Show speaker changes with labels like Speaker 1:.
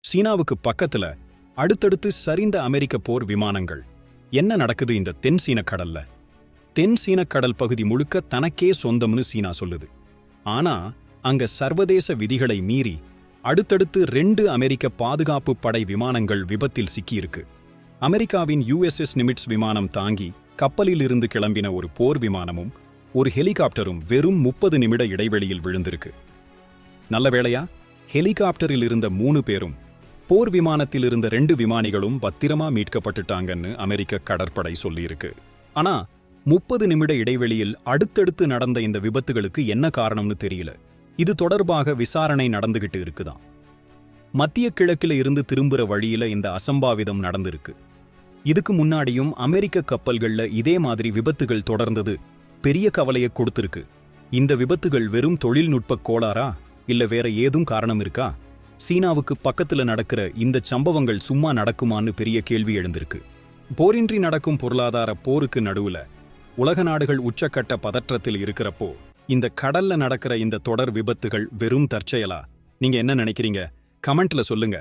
Speaker 1: சீனாவுக்கு பக்கத்துல அடுத்தடுத்து சரிந்த அமெரிக்க போர் விமானங்கள். என்ன நடக்குது இந்த தென் சீனக் கடல்ல? தென் சீனக் கடல் பகுதி முழுக்க தனக்கே சொந்தம்னு சீனா சொல்லுது. ஆனா அங்க சர்வதேச விதிகளை மீறி அடுத்தடுத்து 2 அமெரிக்க பாதுகாப்பு படை விமானங்கள் விபத்தில் சிக்கியிருக்கு. அமெரிக்காவின் USS நிமிட்ஸ் விமானம் தாங்கி கப்பலில் இருந்து கிளம்பின ஒரு போர் விமானமும் ஒரு ஹெலிகாப்டரும் வெறும் 30 நிமிட இடைவெளியில் விழுந்திருக்கு. நல்ல வேளையா, ஹெலிகாப்டரில் இருந்த 3 பேரும் போர் விமானத்தில் இருந்த 2 விமானிகளும் பத்திரமா மீட்கப்பட்டுட்டாங்கன்னு அமெரிக்க கடற்படை சொல்லியிருக்கு. ஆனா 30 நிமிட இடைவெளியில் அடுத்தடுத்து நடந்த இந்த விபத்துகளுக்கு என்ன காரணம்னு தெரியல. இது தொடர்பாக விசாரணை நடந்துகிட்டு இருக்குதாம். மத்திய கிழக்கில இருந்து திரும்புற வழியில இந்த அசம்பாவிதம் நடந்திருக்கு. இதுக்கு முன்னாடியும் அமெரிக்க கப்பல்கள்ல இதே மாதிரி விபத்துகள் தொடர்ந்தது பெரிய கவலையை கொடுத்திருக்கு. இந்த விபத்துகள் வெறும் தொழில்நுட்ப கோளாறா இல்ல வேற ஏதும் காரணம் இருக்கா? சீனாவுக்கு பக்கத்துல நடக்கிற இந்த சம்பவங்கள் சும்மா நடக்குமான்னு பெரிய கேள்வி எழுந்திருக்கு. போரின்றி நடக்கும் பொருளாதார போருக்கு நடுவுல உலக நாடுகள் உச்சக்கட்ட பதற்றத்தில் இருக்கிறப்போ இந்த கடல்ல நடக்கிற இந்த தொடர் விபத்துகள் வெறும் தற்செயலா? நீங்க என்ன நினைக்கிறீங்க? கமெண்ட்ல சொல்லுங்க.